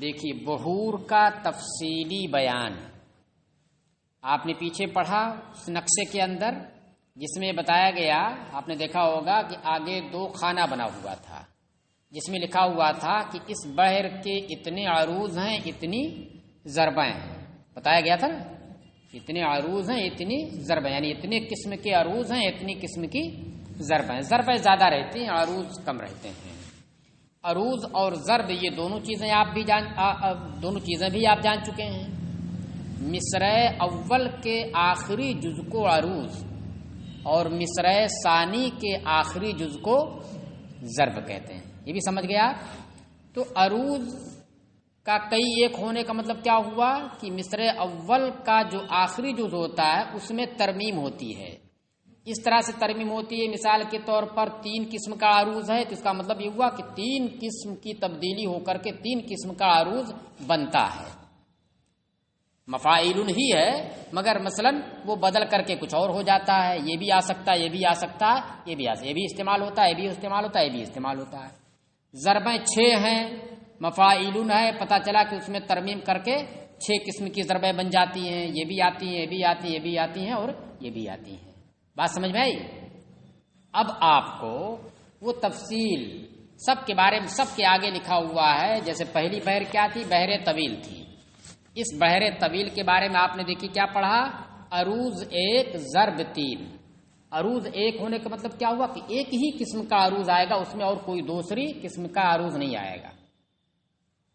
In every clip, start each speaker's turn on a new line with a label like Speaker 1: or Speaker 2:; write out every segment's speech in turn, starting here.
Speaker 1: دیکھیے بحور کا تفصیلی بیان آپ نے پیچھے پڑھا اس نقشے کے اندر، جس میں بتایا گیا، آپ نے دیکھا ہوگا کہ آگے دو خانہ بنا ہوا تھا جس میں لکھا ہوا تھا کہ اس بحر کے اتنے عروض ہیں، اتنی ضربیں ہیں، بتایا گیا تھا نا، اتنے عروض ہیں اتنی ضربیں، یعنی اتنے قسم کے عروض ہیں اتنی قسم کی ضربیں، ضربیں زیادہ رہتی ہیں عروض کم رہتے ہیں۔ عروض اور ضرب یہ دونوں چیزیں آپ جان چکے ہیں۔ مصرع اول کے آخری جز کو عروض اور مصرع ثانی کے آخری جز کو ضرب کہتے ہیں، یہ بھی سمجھ گیا۔ تو عروض کا کئی ایک ہونے کا مطلب کیا ہوا کہ مصرع اول کا جو آخری جز ہوتا ہے اس میں ترمیم ہوتی ہے، اس طرح سے ترمیم ہوتی ہے، مثال کے طور پر 3 قسم کا عروض ہے تو اس کا مطلب یہ ہوا کہ 3 قسم کی تبدیلی ہو کر کے 3 قسم کا عروض بنتا ہے۔ مفاعیل ہی ہے مگر مثلا وہ بدل کر کے کچھ اور ہو جاتا ہے، یہ بھی آ سکتا ہے، یہ بھی آ سکتا ہے، یہ بھی استعمال ہوتا ہے، یہ بھی استعمال ہوتا ہے، یہ بھی استعمال ہوتا ہے۔ ضربیں 6 ہیں، مفاعیل ہے، پتہ چلا کہ اس میں ترمیم کر کے 6 قسم کی ضربیں بن جاتی ہیں، یہ بھی آتی ہیں، یہ بھی آتی ہیں، یہ بھی آتی ہیں اور یہ بھی آتی ہیں۔ بات سمجھ میں آئی؟ اب آپ کو وہ تفصیل سب کے بارے میں سب کے آگے لکھا ہوا ہے۔ جیسے پہلی بحر کیا تھی؟ بحر طویل تھی۔ اس بحر طویل کے بارے میں آپ نے دیکھی کیا پڑھا؟ عروض 1 ضرب 3۔ عروض 1 ہونے کا مطلب کیا ہوا کہ ایک ہی قسم کا عروض آئے گا، اس میں اور کوئی دوسری قسم کا عروض نہیں آئے گا،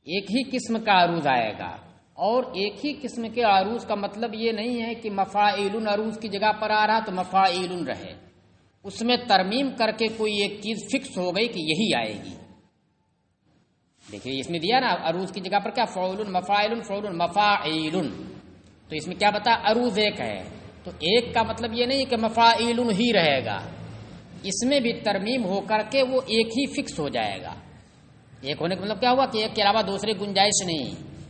Speaker 1: ایک ہی قسم کا عروض آئے گا۔ اور ایک ہی قسم کے عروض کا مطلب یہ نہیں ہے کہ مفاعیل عروض کی جگہ پر آ رہا تو مفاعیل رہے، اس میں ترمیم کر کے کوئی ایک چیز فکس ہو گئی کہ یہی آئے گی۔ دیکھیے اس میں دیا نا عروض کی جگہ پر کیا؟ فعول، مفاعل، فعول، مفاعیل، تو اس میں کیا بتا؟ عروض 1 ہے تو 1 کا مطلب یہ نہیں کہ مفاعیل ہی رہے گا، اس میں بھی ترمیم ہو کر کے وہ ایک ہی فکس ہو جائے گا۔ 1 ہونے کا مطلب کیا ہوا کہ 1 کے علاوہ دوسری گنجائش نہیں۔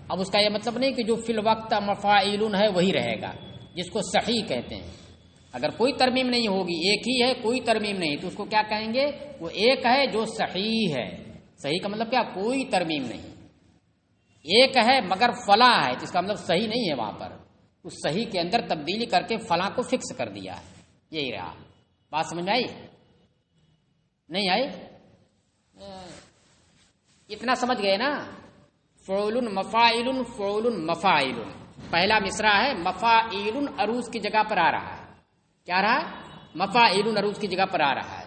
Speaker 1: اب اس کا یہ مطلب نہیں کہ جو فی الوقت مفاعیل ہے وہی رہے گا، جس کو صحیح کہتے ہیں۔ اگر کوئی ترمیم نہیں ہوگی، ایک ہی ہے کوئی ترمیم نہیں، تو اس کو کیا کہیں گے؟ وہ 1 ہے جو صحیح ہے۔ صحیح کا مطلب کیا؟ کوئی ترمیم نہیں، 1 ہے مگر فلاں ہے، تو اس کا مطلب صحیح نہیں ہے، وہاں پر اس صحیح کے اندر تبدیلی کر کے فلاں کو فکس کر دیا ہے، یہی رہا۔ بات سمجھ میں آئی؟ نہیں آئی؟ اتنا سمجھ گئے نا؟ فعول، مفاعل، فعول، مفاعل۔ پہلا مصرع ہے مفاعیل عروض کی جگہ پر آ رہا ہے، کیا رہا؟ مفاعیل عروض کی جگہ پر آ رہا ہے۔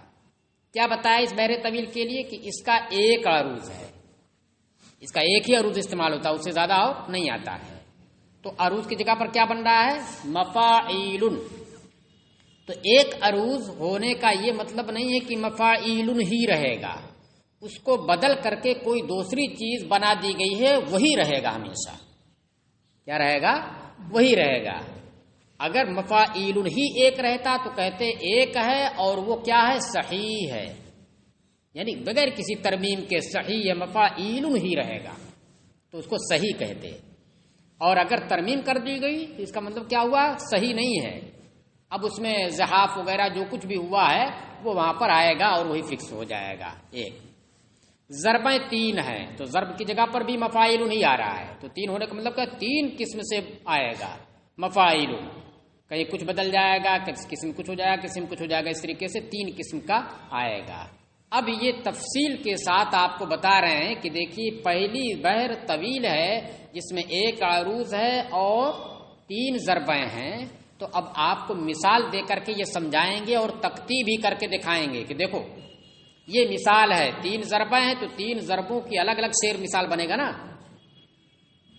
Speaker 1: کیا بتایا اس بحر طویل کے لیے کہ اس کا 1 عروض ہے، اس کا 1 ہی عروض استعمال ہوتا ہے، اس سے زیادہ اور نہیں آتا ہے۔ تو عروض کی جگہ پر کیا بن رہا ہے؟ مفاعیل۔ تو 1 عروض ہونے کا یہ مطلب نہیں ہے کہ مفاعیل ہی رہے گا، اس کو بدل کر کے کوئی دوسری چیز بنا دی گئی ہے، وہی رہے گا ہمیشہ۔ کیا رہے گا؟ وہی رہے گا۔ اگر مفاعیل ہی 1 رہتا تو کہتے 1 ہے اور وہ کیا ہے؟ صحیح ہے، یعنی بغیر کسی ترمیم کے صحیح ہے، مفاعیل ہی رہے گا، تو اس کو صحیح کہتے۔ اور اگر ترمیم کر دی گئی تو اس کا مطلب کیا ہوا؟ صحیح نہیں ہے، اب اس میں زحاف وغیرہ جو کچھ بھی ہوا ہے وہ وہاں پر آئے گا اور وہی فکس ہو جائے گا۔ 1 ضربیں 3 ہیں تو ضرب کی جگہ پر بھی مفاعیل نہیں آ رہا ہے، تو 3 ہونے کا مطلب کیا؟ 3 قسم سے آئے گا مفاعیل، کہیں کچھ بدل جائے گا، قسم کچھ ہو جائے گا، قسم کچھ ہو جائے گا، اس طریقے سے 3 قسم کا آئے گا۔ اب یہ تفصیل کے ساتھ آپ کو بتا رہے ہیں کہ دیکھیے پہلی بحر طویل ہے جس میں 1 عروض ہے اور 3 ضربیں ہیں، تو اب آپ کو مثال دے کر کے یہ سمجھائیں گے اور تختی بھی کر کے دکھائیں گے کہ دیکھو یہ مثال ہے، 3 ضربیں ہیں تو 3 ضربوں کی الگ الگ شیر مثال بنے گا نا،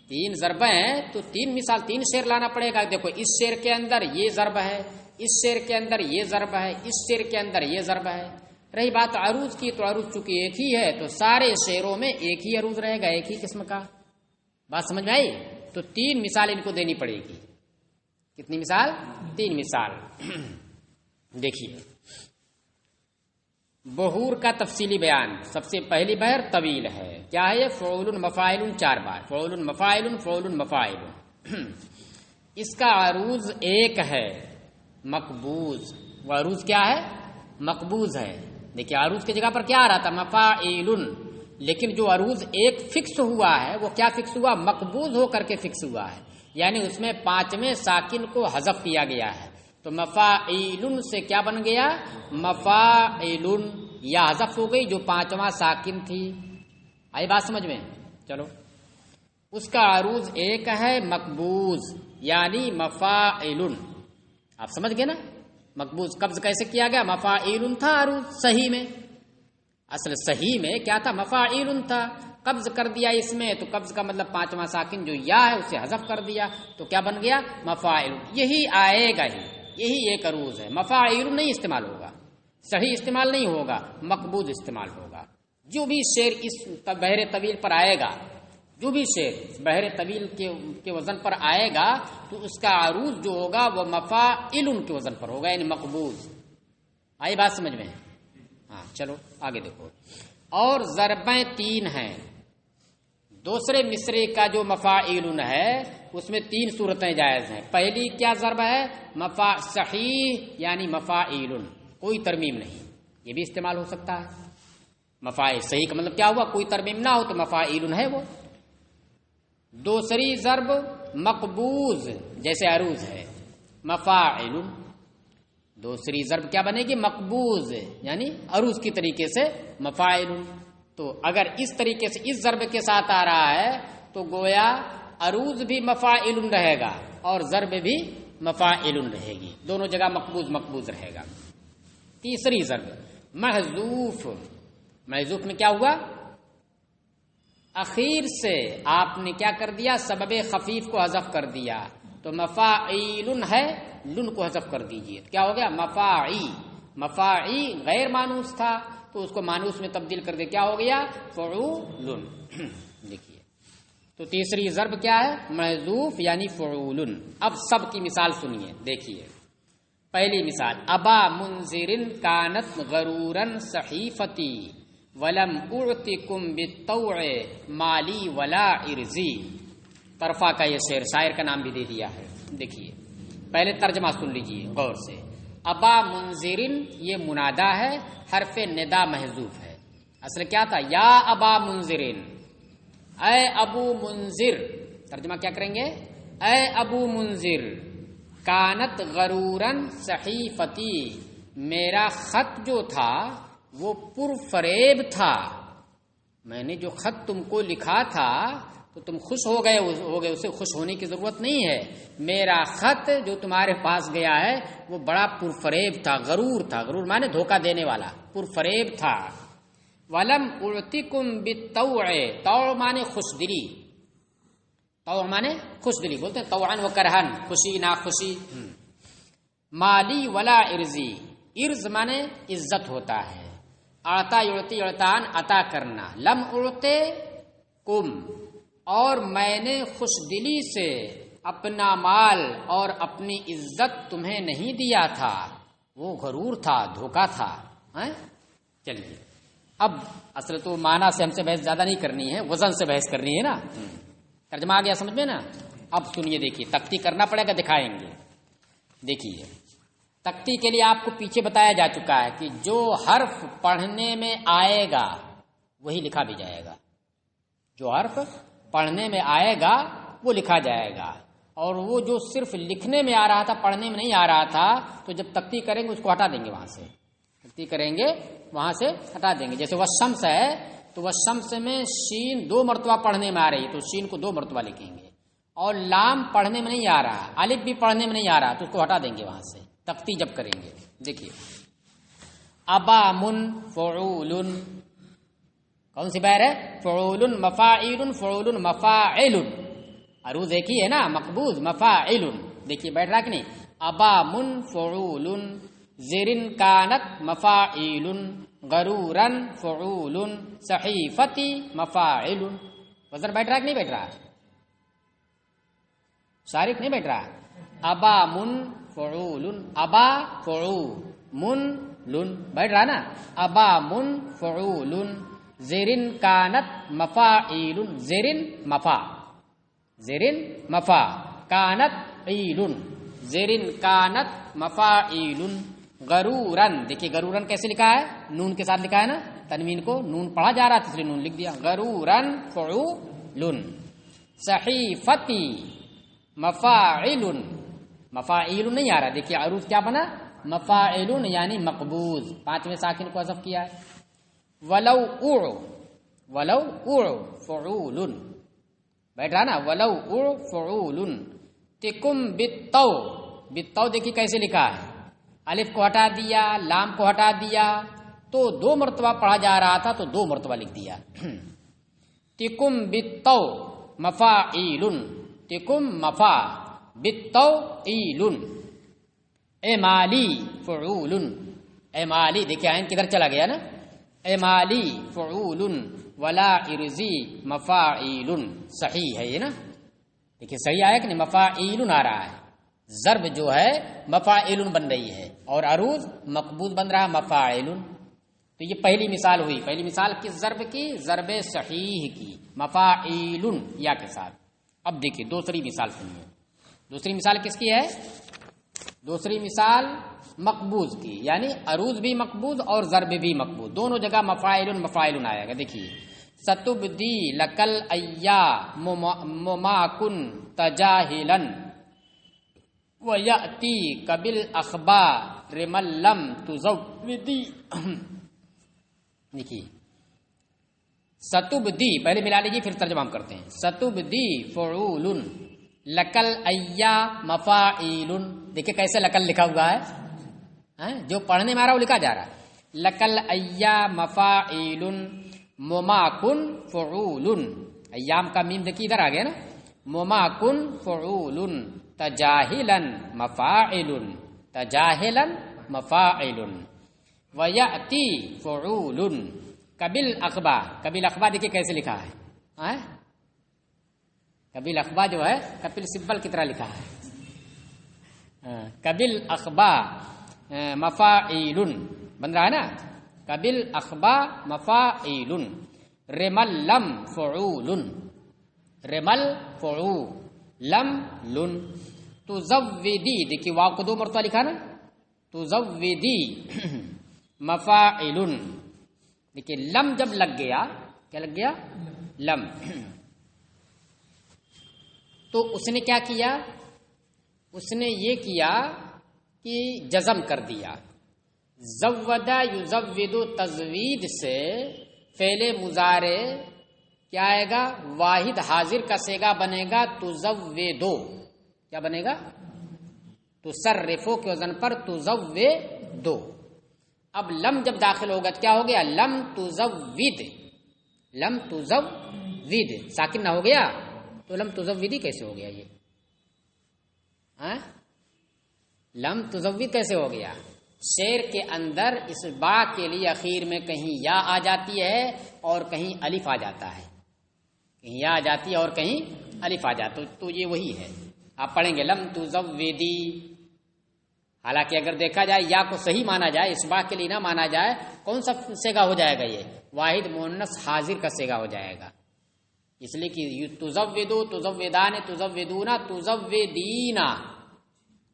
Speaker 1: 3 ضربیں ہیں تو 3 مثال 3 شیر لانا پڑے گا۔ دیکھو اس شیر کے اندر یہ ضرب ہے، اس شیر کے اندر یہ ضرب ہے، اس شیر کے اندر یہ ضرب ہے۔ رہی بات عروض کی تو عروض چونکہ 1 ہی ہے تو سارے شیروں میں 1 ہی عروض رہے گا، 1 ہی قسم کا۔ بات سمجھ میں آئی؟ تو 3 مثال ان کو دینی پڑے گی۔ کتنی مثال؟ 3 مثال۔ دیکھیے بحور کا تفصیلی بیان، سب سے پہلی بحر طویل ہے، کیا ہے؟ فعول، مفاعل 4 بار، فعول، مفاعل، فعول، مفاعل۔ اس کا عروض 1 ہے مقبوض، وہ عروض کیا ہے؟ مقبوض ہے۔ دیکھیے عروض کی جگہ پر کیا آ رہا تھا؟ مفاعل، لیکن جو عروض ایک فکس ہوا ہے وہ کیا فکس ہوا؟ مقبوض ہو کر کے فکس ہوا ہے، یعنی اس میں پانچویں ساکن کو حذف کیا گیا ہے، تو مفاعیل سے کیا بن گیا؟ مفاعیل، یا حذف ہو گئی جو پانچواں ساکن تھی۔ آئی بات سمجھ میں؟ چلو، اس کا عروض ایک ہے مقبوض، یعنی مفاعیل۔ آپ سمجھ گئے نا؟ مقبوض قبض کیسے کیا گیا؟ مفاعیل تھا عروض صحیح میں، اصل صحیح میں کیا تھا؟ مفاعیل تھا، قبض کر دیا اس میں، تو قبض کا مطلب پانچواں ساکن جو یا ہے اسے حذف کر دیا، تو کیا بن گیا؟ مفاعیل۔ یہی آئے گا ہی، یہی ایک عروض ہے، مفاعیل نہیں استعمال ہوگا، صحیح استعمال نہیں ہوگا، مقبوض استعمال ہوگا۔ جو بھی شعر اس بحر طویل پر آئے گا، جو بھی شعر بحر طویل کے وزن پر آئے گا تو اس کا عروض جو ہوگا وہ مفاعل کے وزن پر ہوگا، یعنی مقبوض۔ آئی بات سمجھ میں؟ ہاں چلو آگے دیکھو۔ اور ضربیں تین ہیں، دوسرے مصرے کا جو مفاعل ہے اس میں تین صورتیں جائز ہیں۔ پہلی کیا ضرب ہے؟ صحیح یعنی مفاعل، کوئی ترمیم نہیں، یہ بھی استعمال ہو سکتا ہے۔ مفاعل صحیح کا مطلب کیا ہوا؟ کوئی ترمیم نہ ہو تو مفاعل ہے وہ۔ دوسری ضرب مقبوض، جیسے عروض ہے مفاعل، دوسری ضرب کیا بنے گی؟ مقبوض، یعنی عروض کی طریقے سے مفاعل۔ تو اگر اس طریقے سے اس ضرب کے ساتھ آ رہا ہے تو گویا عروض بھی مفاعل رہے گا اور ضرب بھی مفاعل رہے گی، دونوں جگہ مقبوض مقبوض رہے گا۔ تیسری ضرب محذوف، محذوف میں کیا ہوا؟ اخیر سے آپ نے کیا کر دیا؟ سبب خفیف کو حذف کر دیا، تو مفاعیل ہے، لن کو حذف کر دیجئے، کیا ہو گیا؟ مفاعی۔ مفاعی غیر مانوس تھا تو اس کو مانوس میں تبدیل کر دے، کیا ہو گیا؟ فعول۔ دیکھیے تو تیسری ضرب کیا ہے؟ محذوف یعنی فعول۔ اب سب کی مثال سنیے، دیکھیے پہلی مثال، ابا منذر کانت غرورا صحیفتی ولم اعتکم بالطوع مالی ولا ارزی۔ طرفہ کا یہ شعر، شاعر کا نام بھی دے دیا ہے۔ دیکھیے پہلے ترجمہ سن لیجیے غور سے۔ ابا منذرن یہ منادا ہے، حرف ندا محذوف ہے۔ اصل کیا تھا؟ یا ابا منذرن، اے ابو منذر۔ ترجمہ کیا کریں گے؟ اے ابو منذر، کانت غرورن صحیفتی، میرا خط جو تھا وہ پرفریب تھا، میں نے جو خط تم کو لکھا تھا تو تم خوش ہو گئے، اسے خوش ہونے کی ضرورت نہیں ہے۔ میرا خط جو تمہارے پاس گیا ہے وہ بڑا پرفریب تھا، غرور تھا، غرور مانے دھوکہ دینے والا، پرفریب تھا۔ ولم اعتکم بالطوع، طوع مانے خوش دلی، طوع مانے خوش دلی، بولتے ہیں طوعا و کرہن، خوشی ناخوشی۔ مالی ولا ارزی، ارز مانے عزت ہوتا ہے، اعطا یعطی اعطان عطا کرنا۔ لم اعطے کم، اور میں نے خوش دلی سے اپنا مال اور اپنی عزت تمہیں نہیں دیا تھا، وہ غرور تھا، دھوکہ تھا۔ چلیے اب اصل تو معنی سے ہم سے بحث زیادہ نہیں کرنی ہے، وزن سے بحث کرنی ہے نا۔ ترجمہ آ گیا سمجھ میں نا؟ اب سنیے، دیکھیے تختی کرنا پڑے گا، دکھائیں گے۔ دیکھیے تختی کے لیے آپ کو پیچھے بتایا جا چکا ہے کہ جو حرف پڑھنے میں آئے گا وہی لکھا بھی جائے گا، جو حرف پڑھنے میں آئے گا وہ لکھا جائے گا، اور وہ جو صرف لکھنے میں آ رہا تھا پڑھنے میں نہیں آ رہا تھا تو جب تختی کریں گے اس کو ہٹا دیں گے، وہاں سے تختی کریں گے وہاں سے ہٹا دیں گے۔ جیسے والشمس ہے تو والشمس میں شین 2 مرتبہ پڑھنے میں آ رہی ہے تو شین کو 2 مرتبہ لکھیں گے، اور لام پڑھنے میں نہیں آ رہا، الف بھی پڑھنے میں نہیں آ رہا تو اس کو ہٹا دیں گے وہاں سے تختی جب کریں گے۔ دیکھیے ابا من فعول، کون سی بیر ہے؟ فعول مفاعل، فعول مفاعل، عروض ایک ہی ہے نا، مقبوض مفاعل۔ دیکھیے بیٹھ رہا کہ نہیں؟ ابا من فعول، زرن کانت مفاعل، غرورن فعول، صحیفتی مفاعل۔ وزن بیٹھ رہا کہ نہیں بیٹھ رہا؟ شارف نہیں بیٹھ رہا؟ ابا من فعول، ابا فعول، من لن، بیٹھ رہا نا؟ ابا من فعول، زرن کانت مفاعیل، زرن مفا، زرن مفا، کانت عیل، زرن کانت مفاعیل، غرورن۔ دیکھیے غرورن کیسے لکھا ہے؟ نون کے ساتھ لکھا ہے نا، تنوین کو نون پڑھا جا رہا تھا اس لیے نون لکھ دیا. غرورن فعولن. صحیفتی مفاعل. مفاعل نہیں آ رہا. دیکھیے عروض کیا بنا؟ مفاعل یعنی مقبوض. 5ویں ساکن کو حذف کیا ہے. ولو اع فعول. بیٹھ رہا نا. ولو اع فعول. تکم بالطو دیکھیے کیسے لکھا ہے. الف کو ہٹا دیا, لام کو ہٹا دیا, تو 2 مرتبہ پڑھا جا رہا تھا تو 2 مرتبہ لکھ دیا. تکم بالطو مفاعیل. تکم مفا بالطوئیل. اعمالی فعول. اعمالی دیکھیے عین کدھر چلا گیا نا. اعمالی فعول ولا ارزی مفاعیل. صحیح ہے یہ نا. دیکھیے صحیح آیا کہ نہیں. مفاعیل آ رہا ہے. ضرب جو ہے مفاعل بن رہی ہے اور عروض مقبوض بن رہا ہے مفاعل. تو یہ پہلی مثال ہوئی. پہلی مثال کس ضرب کی؟ ضرب صحیح کی. مفاعیل یا کے ساتھ. اب دیکھیے دوسری مثال سنیے. دوسری مثال کس کی ہے؟ دوسری مثال مقبوض کی, یعنی عروض بھی مقبوض اور ضرب بھی مقبوض. دونوں جگہ مفاعل آئے گا. دیکھیے ستبدی لکل ایام مما کنت جاہلا وَيَأْتِيكَ بِالْأَخْبَارِ مَن لَّمْ تُزَوِّدِ. دیکھیے ستبدی پہلے ملا لیجیے پھر ترجمہ ہم کرتے ہیں. ستبدی فعول لکل ایام مفاعیل. دیکھیے کیسے لکل لکھا ہوا ہے, جو پڑھنے میں آ رہا وہ لکھا جا رہا ہے. لکل ایام مفاعیل مما کن فعول. ایام کا میم دیکھیے ادھر آ گیا نا. مما کن فعول تجاہلا مفاعل. تجاہلا مفاعل. ویأتی فعول کبل اخبا. کبل اخبا دیکھیے کیسے لکھا ہے. کبل اخبا جو ہے کپل سبل کی طرح لکھا ہے. کبل اخبا مفاعیل بن رہا ہے نا. کبل اخبا مفاعیل. رمل لم فعول. رمل فعول لم لن. تزودی دیکھیے واو کو 2 مرتبہ لکھا نا. تزودی مفاعل. دیکھیے لم جب لگ گیا, کیا لگ گیا؟ لم. تو اس نے کیا کیا؟ اس نے یہ کیا کہ جزم کر دیا. زودا یزود تزوید سے فعل مضارع کیا آئے گا؟ واحد حاضر کا صیغہ بنے گا تزودو. کیا بنے گا؟ تصرفو کے وزن پر تزودو. اب لم جب داخل ہوگا تو کیا ہو گیا؟ لم تزود. لم تزود ساکن نہ ہو گیا تو لم تزودی کیسے ہو گیا یہ؟ لم تزود کیسے ہو گیا؟ شعر کے اندر اس با کے لیے اخیر میں کہیں یا آ جاتی ہے اور کہیں الف آ جاتا ہے. کہیں یا آ جاتی ہے اور کہیں الف آ جاتا ہے. تو یہ وہی ہے. آپ پڑھیں گے لم تزودی. حالانکہ اگر دیکھا جائے یا کو صحیح مانا جائے, اس با کے لیے نہ مانا جائے, کون سا صیغہ ہو جائے گا؟ یہ واحد مؤنث حاضر کا صیغہ ہو جائے گا. اس لیے کہ تزودو, تزودان, تزودون, تزودینا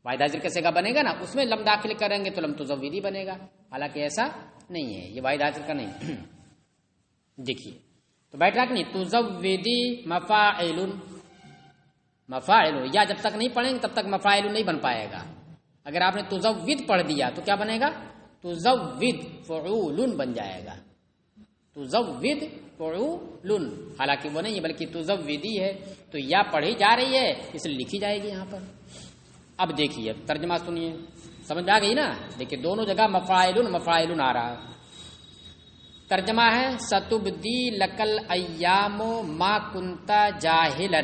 Speaker 1: واحد حاضر کا صیغہ بنے گا نا. اس میں لم داخل کریں گے تو لم تزودی بنے گا. حالانکہ ایسا نہیں ہے, یہ واحد حاضر کا نہیں. دیکھیے تو بیٹھ رہا کہ نہیں. تزودی مفاعل. مفاعل یا جب تک نہیں پڑھیں گے تب تک مفاعل نہیں بن پائے گا. اگر آپ نے تزود پڑھ دیا تو کیا بنے گا؟ تزود فعول بن جائے گا. تزود فعول. حالانکہ وہ نہیں ہے بلکہ تزودی ہے. تو یا پڑھی جا رہی ہے اس لیے لکھی جائے گی یہاں پر. اب دیکھیے ترجمہ سنیے, سمجھ آ گئی نا. دیکھیے دونوں جگہ مفاعل آ رہا ہے. ترجمہ ہے ستبدی لکل ایام ما کنت جاہلا.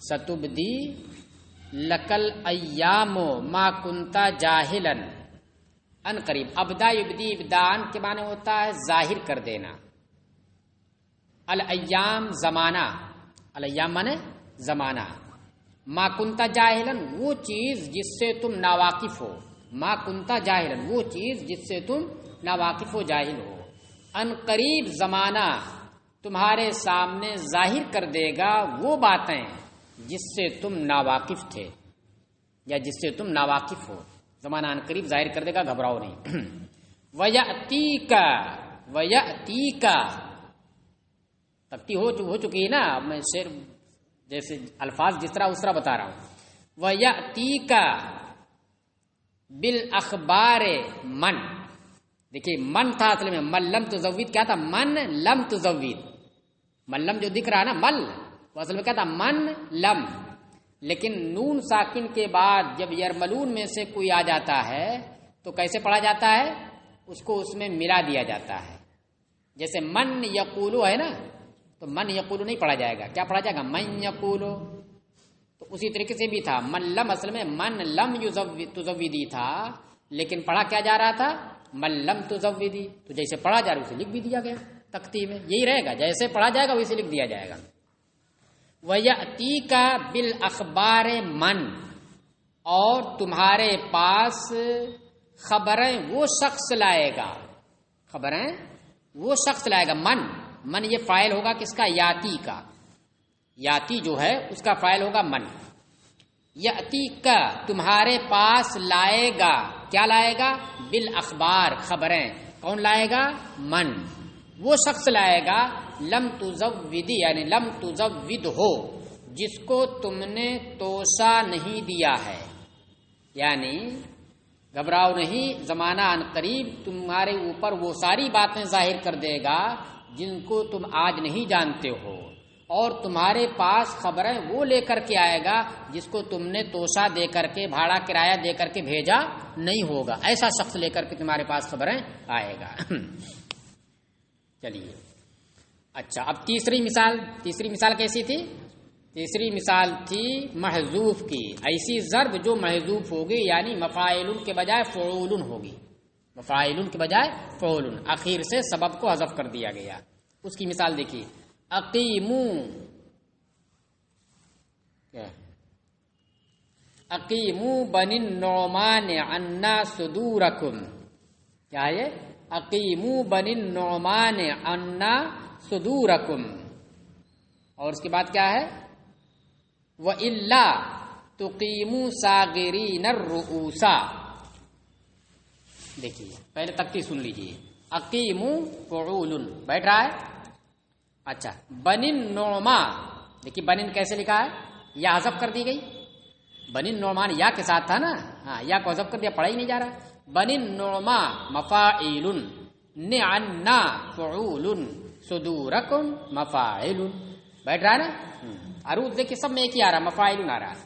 Speaker 1: ستبدی لکل ایام ما کنت جاہلا. ان قریب. ابدا یبدی ابدان کے معنی ہوتا ہے ظاہر کر دینا. الایام زمانہ. الایام مانے زمانہ. ما کنت جاہلا وہ چیز جس سے تم ناواقف ہو. ما کنت جاہلا وہ چیز جس سے تم ناواقف ہو, جاہل ہو. ان قریب زمانہ تمہارے سامنے ظاہر کر دے گا وہ باتیں جس سے تم ناواقف تھے یا جس سے تم ناواقف ہو. زمانہ ان قریب ظاہر کر دے گا, گھبراؤ نہیں. وَيَأْتِيكَ وَيَأْتِيكَ تختی ہو چکی ہے نا، میں شعر جیسے الفاظ جس طرح اس طرح بتا رہا ہوں. وَيَأْتِيكَ بِالْأَخْبَارِ من، دیکھیے من تھا اصل میں، من لم تزوید کیا تھا؟ من لم تزوید. من لم جو دکھ رہا ہے نا مل، وہ اصل میں کیا تھا؟ من لم. لیکن نون ساکن کے بعد جب یرملون میں سے کوئی آ جاتا ہے تو کیسے پڑھا جاتا ہے؟ اس کو اس میں ملا دیا جاتا ہے. جیسے من یقولو ہے نا، تو من یقولو نہیں پڑھا جائے گا، کیا پڑھا جائے گا؟ من یقولو. تو اسی طریقے سے بھی تھا، من لم اصل میں من لم تزویدی تھا، لیکن پڑھا کیا جا رہا تھا؟ من لم تزویدی. تو جیسے پڑھا جا رہا اسے لکھ بھی دیا گیا تختی میں، یہی رہے گا، جیسے پڑھا جائے گا ویسے لکھ دیا جائے گا. وَيَأْتِيكَ بِالْأَخْبَارِ من، اور تمہارے پاس خبریں وہ شخص لائے گا، خبریں وہ شخص لائے گا. من یہ فاعل ہوگا کس کا؟ یاتی کا. یاتی جو ہے اس کا فاعل ہوگا من. یاتی کا تمہارے پاس لائے گا، کیا لائے گا؟ بالاخبار خبریں. کون لائے گا؟ من. وہ شخص لائے گا لم تزودی یعنی لم تزود ہو، جس کو تم نے توشہ نہیں دیا ہے. یعنی گھبراؤ نہیں، زمانہ ان قریب تمہارے اوپر وہ ساری باتیں ظاہر کر دے گا جن کو تم آج نہیں جانتے ہو، اور تمہارے پاس خبریں وہ لے کر کے آئے گا جس کو تم نے توشہ دے کر کے، بھاڑا کرایہ دے کر کے بھیجا نہیں ہوگا. ایسا شخص لے کر کے تمہارے پاس خبریں آئے گا. چلیے اچھا، اب تیسری مثال کیسی تھی؟ تیسری مثال تھی محذوف کی. ایسی ضرب جو محذوف ہوگی، یعنی مفاعل کے بجائے فعول ہوگی. مفاعل کے بجائے فعول، اخیر سے سبب کو حذف کر دیا گیا. اس کی مثال دیکھیے، اقیموا بنی النعمان عنا صدورکم. کیا ہے؟ اقیموا بنی النعمان عنا صدورکم. اور اس کے بعد کیا ہے؟ وَإِلَّا تُقِيمُوا صَاغِرِينَ الرُّؤُوسَ. دیکھیے پہلے تختی سن لیجیے. اقیموا فعول بیٹھ رہا ہے. اچھا، بنی النعمان، دیکھیے بنن کیسے لکھا ہے؟ یا حذف کر دی گئی. بنی النعمان یا کے ساتھ تھا نا، ہاں یا کو حذف کر دیا، پڑھا ہی نہیں جا رہا. بنی النعمان مفاعل، نعنا فعول، صدورکم مفاعل. بیٹھ رہا ہے نا. عروض دیکھیے سب میں ایک ہی آ رہا، مفاعل آ رہا ہے.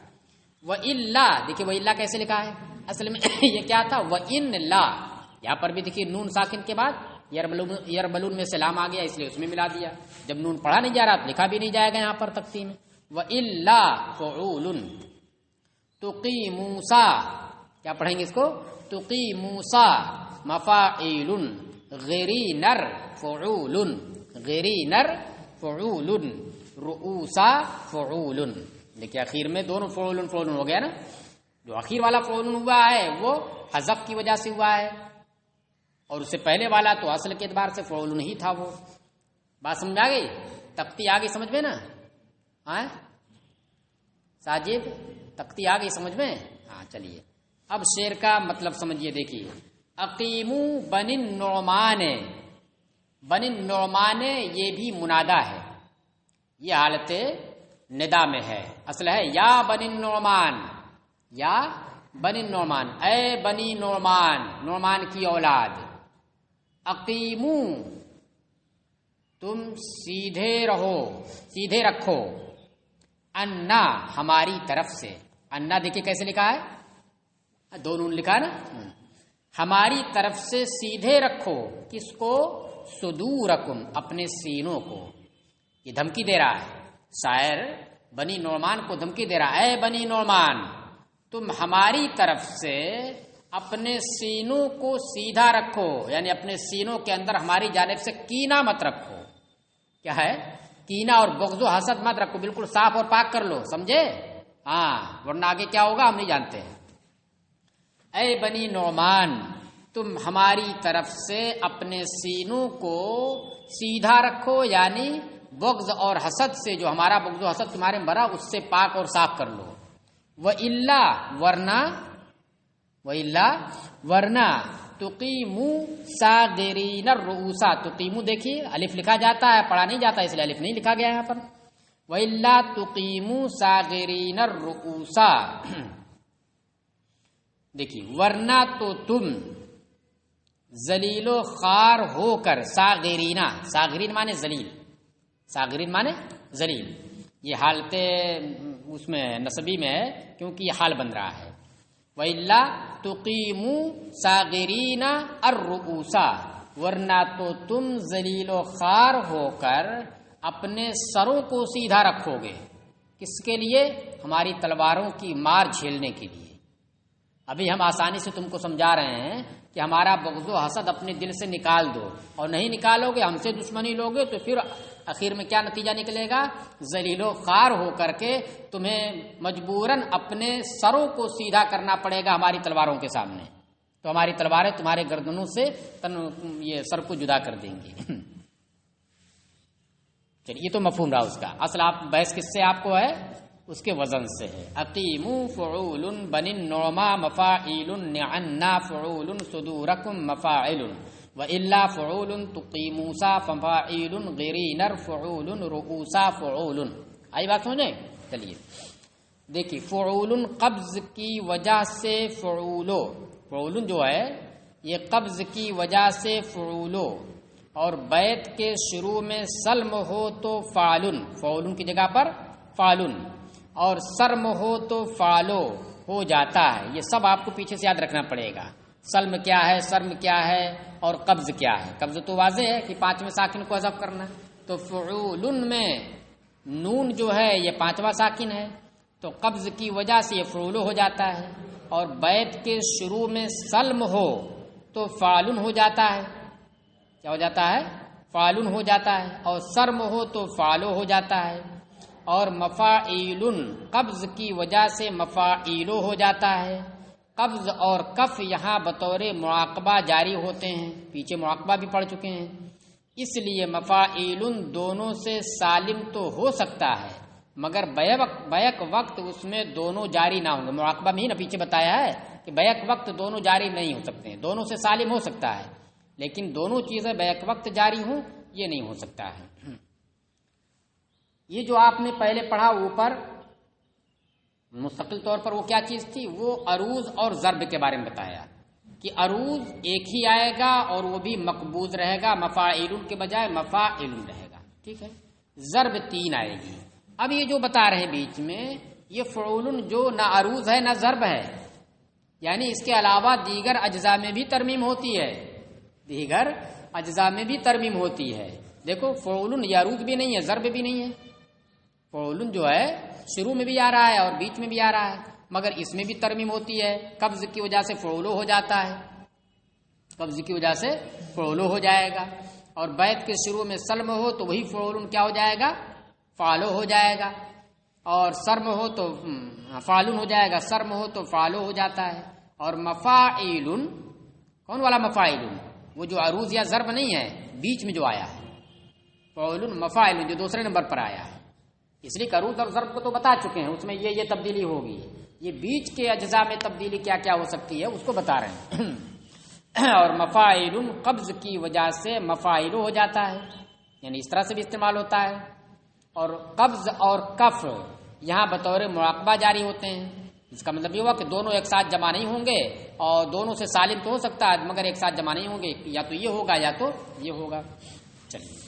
Speaker 1: وَإِلَّا دیکھیے وَإِلَّا کیسے لکھا ہے؟ اصل میں یہ کیا تھا؟ وَإِن لا. یہاں پر بھی دیکھیے نون ساکن کے بعد یربلون میں سلام آ گیا، اس لیے اس میں ملا دیا. جب نون پڑھا نہیں جا رہا تو لکھا بھی نہیں جائے گا یہاں پر تختی میں. وَإِلَّا فعول تُقِيمُوسَا. کیا پڑھیں گے اس کو؟ تُقِيمُوسَا مفاعل غِرِينَر فعول، غِرِينَر فعول، رؤوسا فعول. دیکھیے اخیر میں دونوں فعول ہو گیا نا. جو اخیر والا فعول ہوا ہے وہ حذف کی وجہ سے ہوا ہے، اور اس سے پہلے والا تو اصل کے اعتبار سے فعول نہیں تھا. وہ بات سمجھ آ گئی؟ تختی آ گئی سمجھ میں نا؟ ہاں ساجد، تختی آ گئی سمجھ میں؟ ہاں چلیے اب شعر کا مطلب سمجھیے. دیکھیے اقیموا بنی النعمان، بنی النعمان یہ بھی منادا ہے، یہ حالت ندا میں ہے. اصل ہے یا بنی النعمان، یا بنی النعمان، اے بنی نعمان، نعمان کی اولاد. اقیمو تم سیدھے رہو، سیدھے رکھو، انا ہماری طرف سے. انا دیکھیے کیسے لکھا ہے؟ دو نون لکھا ہے نا. ہماری طرف سے سیدھے رکھو کس کو؟ صدورکم اپنے سینوں کو. یہ دھمکی دے رہا ہے شاعر، بنی نعمان کو دھمکی دے رہا ہے، اے بنی نعمان تم ہماری طرف سے اپنے سینوں کو سیدھا رکھو، یعنی اپنے سینوں کے اندر ہماری جانب سے کینہ مت رکھو. کیا ہے؟ کینہ اور بغض و حسد مت رکھو، بالکل صاف اور پاک کر لو، سمجھے؟ ہاں ورنہ آگے کیا ہوگا ہم نہیں جانتے ہیں. اے بنی نعمان تم ہماری طرف سے اپنے سینوں کو سیدھا رکھو، یعنی بغض اور حسد سے، جو ہمارا بغض و حسد تمہارے میں بھرا اس سے پاک اور صاف کر لو. وَإِلَّا ورنہ تقیمو صاغرین الرؤوسا، تقیمو دیکھیے الف لکھا جاتا ہے، پڑھا نہیں جاتا اس لیے الف نہیں لکھا گیا یہاں پر. وَإِلَّا تُقِيمُوا صَاغِرِينَ الرُّؤُوسَا، دیکھیے ورنہ تو تم ذلیل و خوار ہو کر، صاغرین، صاغرین مانے ذلیل، صاغرین مانے ذلیل، یہ حالت اس میں نسبی میں ہے کیونکہ یہ حال بن رہا ہے. وَإِلَّا تُقِيمُوا صَاغِرِينَ الرُّؤُوسَا، ورنہ تو تم ذلیل و خوار ہو کر اپنے سروں کو سیدھا رکھو گے. کس کے لیے؟ ہماری تلواروں کی مار جھیلنے کے لیے. ابھی ہم آسانی سے تم کو سمجھا رہے ہیں کہ ہمارا بغض و حسد اپنے دل سے نکال دو، اور نہیں نکالو گے، ہم سے دشمنی لوگے تو پھر آخر میں کیا نتیجہ نکلے گا؟ ذلیل و خوار ہو کر کے تمہیں مجبوراً اپنے سروں کو سیدھا کرنا پڑے گا ہماری تلواروں کے سامنے. تو ہماری تلواریں تمہارے گردنوں سے یہ سر کو جدا کر دیں گی. چلیے یہ تو مفہوم رہا اس کا. اصل آپ بحث کس سے آپ کو ہے؟ اس کے وزن سے ہے. اقیموا فعول بن النعما مفاعیل نعنا فعول صدورکم مفاعل والا فعول تقیموسا ففاعیل غرینر فعول رؤوسا فعول. آئی بات سمجھیں؟ چلیے دیکھیے فعول قبض کی وجہ سے فعولو، فعول جو ہے یہ قبض کی وجہ سے فعولو، اور بیت کے شروع میں سلم ہو تو فعلن، فعلن کی جگہ پر فعلن، اور سرم ہو تو فعلو ہو جاتا ہے. یہ سب آپ کو پیچھے سے یاد رکھنا پڑے گا. سلم کیا ہے، سرم کیا ہے، اور قبض کیا ہے. قبض تو واضح ہے کہ پانچویں ساکن کو حذف کرنا، تو فعولن میں نون جو ہے یہ پانچواں ساکن ہے، تو قبض کی وجہ سے یہ فعولو ہو جاتا ہے. اور بیت کے شروع میں سلم ہو تو فعلن ہو جاتا ہے. کیا ہو جاتا ہے؟ فعلن ہو جاتا ہے. اور سرم ہو تو فعلو ہو جاتا ہے. اور مفاعیلن قبض کی وجہ سے مفاعیلو ہو جاتا ہے. قبض اور کف یہاں بطور معاقبہ جاری ہوتے ہیں، پیچھے معاقبہ بھی پڑھ چکے ہیں، اس لیے مفاعیلن دونوں سے سالم تو ہو سکتا ہے مگر بیک وقت اس میں دونوں جاری نہ ہوں گے. معاقبہ میں ہی نہ پیچھے بتایا ہے کہ بیک وقت دونوں جاری نہیں ہو سکتے ہیں. دونوں سے سالم ہو سکتا ہے لیکن دونوں چیزیں بیک وقت جاری ہوں یہ نہیں ہو سکتا ہے. یہ جو آپ نے پہلے پڑھا اوپر مستقل طور پر وہ کیا چیز تھی؟ وہ عروض اور ضرب کے بارے میں بتایا کہ عروض ایک ہی آئے گا اور وہ بھی مقبوض رہے گا، مفاعل کے بجائے مفاعل رہے گا. ٹھیک ہے. ضرب 3 آئے گی. اب یہ جو بتا رہے ہیں بیچ میں یہ فعول جو نہ عروض ہے نہ ضرب ہے، یعنی اس کے علاوہ دیگر اجزاء میں بھی ترمیم ہوتی ہے، دیگر اجزاء میں بھی ترمیم ہوتی ہے. دیکھو فعول یہ عروض بھی نہیں ہے، ضرب بھی نہیں ہے. فعول جو ہے شروع میں بھی آ رہا ہے اور بیچ میں بھی آ رہا ہے، مگر اس میں بھی ترمیم ہوتی ہے. قبض کی وجہ سے فعولو ہو جاتا ہے، قبض کی وجہ سے فعولو ہو جائے گا. اور بیت کے شروع میں سلم ہو تو وہی فعول کیا ہو جائے گا؟ فعلو ہو جائے گا. اور سرم ہو تو فعلن ہو جائے گا، سرم ہو تو فعلو ہو جاتا ہے. اور مفاعل کون والا مفاعل؟ وہ جو عروض یا ضرب نہیں ہے، بیچ میں جو آیا ہے فعول مفاعل جو دوسرے نمبر پر آیا ہے. اس لیے عروض اور ضرب کو تو بتا چکے ہیں، اس میں یہ تبدیلی ہوگی. یہ بیچ کے اجزاء میں تبدیلی کیا کیا ہو سکتی ہے اس کو بتا رہے ہیں. اور مفاعل قبض کی وجہ سے مفاعل ہو جاتا ہے، یعنی اس طرح سے بھی استعمال ہوتا ہے. اور قبض اور کف یہاں بطور معاقبہ جاری ہوتے ہیں. اس کا مطلب یہ ہوا کہ دونوں ایک ساتھ جمع نہیں ہوں گے، اور دونوں سے سالم تو ہو سکتا ہے مگر ایک ساتھ جمع نہیں ہوں گے، یا تو یہ ہوگا یا تو یہ ہوگا. چلیے